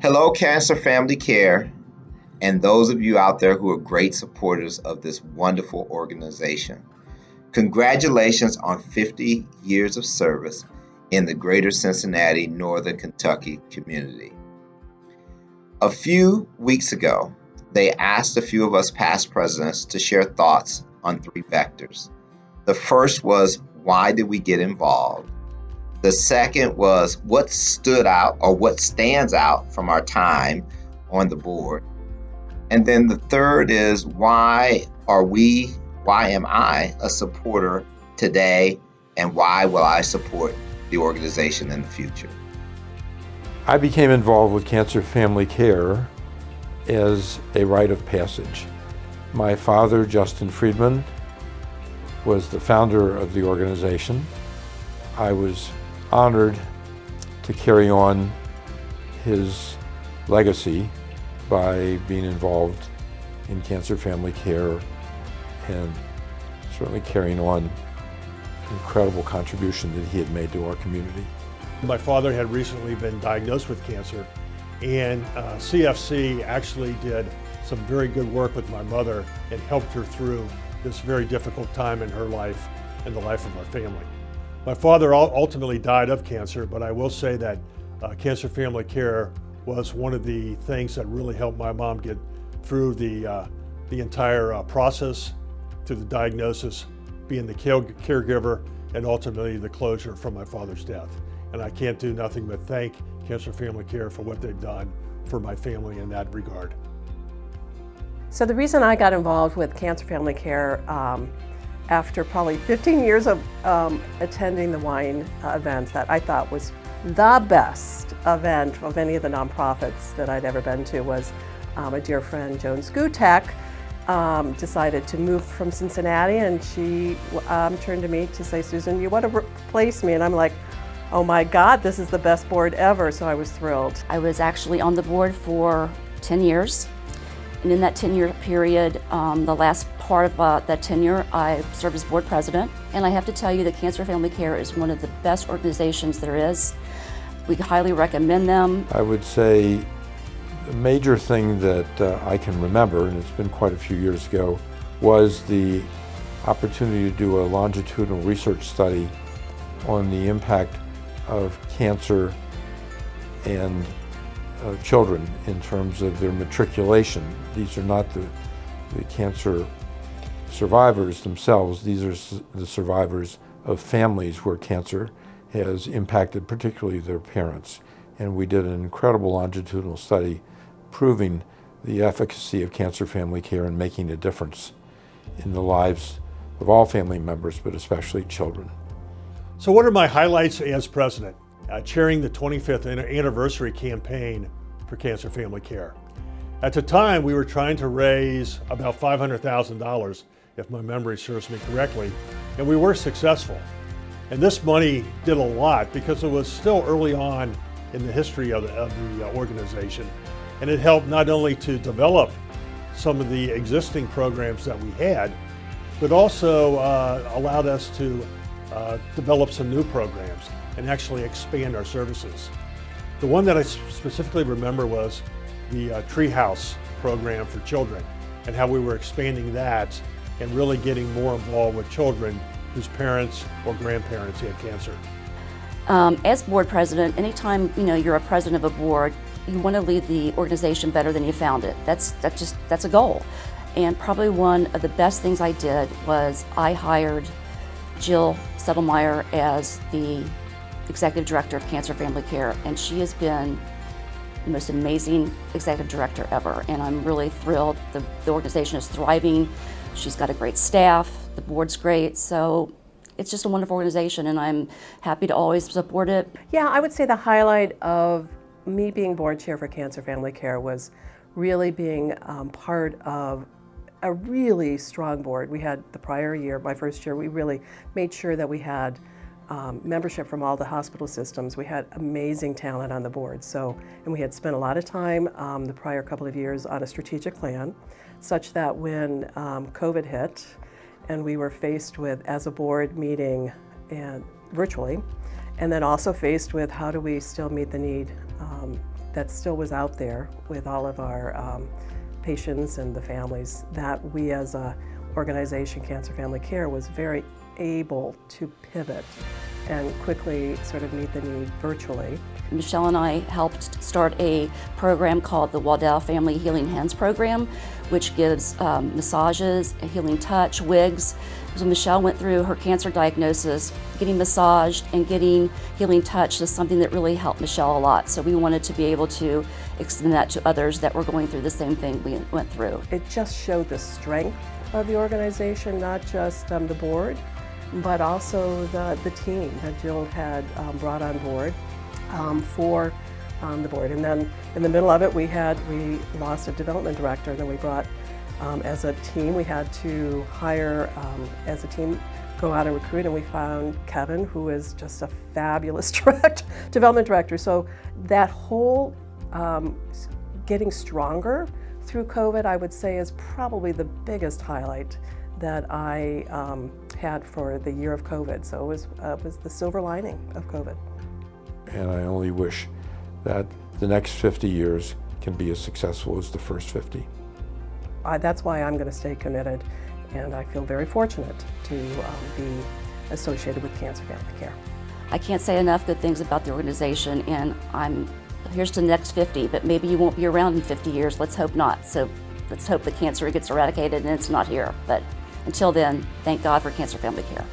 Hello, Cancer Family Care, and those of you out there who are great supporters of this wonderful organization. Congratulations on 50 years of service in the greater Cincinnati, Northern Kentucky community. A few weeks ago, they asked a few of us past presidents to share thoughts on three vectors. The first was, why did we get involved? The second was, what stood out or what stands out from our time on the board? And then the third is, why am I a supporter today, and why will I support the organization in the future? I became involved with Cancer Family Care as a rite of passage. My father, Justin Friedman, was the founder of the organization. I was honored to carry on his legacy by being involved in Cancer Family Care and certainly carrying on an incredible contribution that he had made to our community. My father had recently been diagnosed with cancer, and CFC actually did some very good work with my mother and helped her through this very difficult time in her life and the life of our family. My father ultimately died of cancer, but I will say that Cancer Family Care was one of the things that really helped my mom get through the entire process to the diagnosis, being the caregiver, and ultimately the closure from my father's death. And I can't do nothing but thank Cancer Family Care for what they've done for my family in that regard. So the reason I got involved with Cancer Family Care after probably 15 years of attending the wine events that I thought was the best event of any of the nonprofits that I'd ever been to was a dear friend, Joan Skutek, decided to move from Cincinnati, and she turned to me to say, Susan, you want to replace me? And I'm like, oh my God, this is the best board ever, so I was thrilled. I was actually on the board for 10 years. And in that 10-year period, the last part of that tenure, I served as board president. And I have to tell you that Cancer Family Care is one of the best organizations there is. We highly recommend them. I would say the major thing that I can remember, and it's been quite a few years ago, was the opportunity to do a longitudinal research study on the impact of cancer and children in terms of their matriculation. These are not the cancer survivors themselves, these are the survivors of families where cancer has impacted particularly their parents. And we did an incredible longitudinal study proving the efficacy of Cancer Family Care in making a difference in the lives of all family members, but especially children. So what are my highlights as president? Chairing the 25th anniversary campaign for Cancer Family Care. At the time, we were trying to raise about $500,000, if my memory serves me correctly, and we were successful. And this money did a lot because it was still early on in the history of the organization. And it helped not only to develop some of the existing programs that we had, but also allowed us to develop some new programs and actually expand our services. The one that I specifically remember was the Treehouse program for children, and how we were expanding that and really getting more involved with children whose parents or grandparents had cancer. As board president, anytime you're a president of a board, you want to leave the organization better than you found it. That's a goal. And probably one of the best things I did was I hired Jill Settlemeyer as the Executive Director of Cancer Family Care, and she has been the most amazing Executive Director ever, and I'm really thrilled. The organization is thriving, she's got a great staff, the board's great, so it's just a wonderful organization, and I'm happy to always support it. Yeah, I would say the highlight of me being board chair for Cancer Family Care was really being part of a really strong board. We had the prior year, my first year, we really made sure that we had membership from all the hospital systems. We had amazing talent on the board. And we had spent a lot of time the prior couple of years on a strategic plan, such that when COVID hit and we were faced with, as a board, meeting virtually, and then also faced with how do we still meet the need that still was out there with all of our patients and the families, that we as a organization, Cancer Family Care, was very able to pivot and quickly sort of meet the need virtually. Michelle and I helped start a program called the Waddell Family Healing Hands Program, which gives massages, a healing touch, wigs. So Michelle went through her cancer diagnosis, getting massaged and getting healing touch is something that really helped Michelle a lot. So we wanted to be able to extend that to others that were going through the same thing we went through. It just showed the strength of the organization, not just the board, but also the team that Jill had brought on board for the board. And then in the middle of it, we lost a development director, and then we brought, as a team, we had to hire, as a team, go out and recruit, and we found Kevin, who is just a fabulous development director. So that whole getting stronger through COVID, I would say, is probably the biggest highlight that I had for the year of COVID. So it was the silver lining of COVID. And I only wish that the next 50 years can be as successful as the first 50. That's why I'm going to stay committed, and I feel very fortunate to be associated with Cancer Family Care. I can't say enough good things about the organization, and here's to the next 50, but maybe you won't be around in 50 years. Let's hope not. So let's hope the cancer gets eradicated and it's not here. But until then, thank God for Cancer Family Care.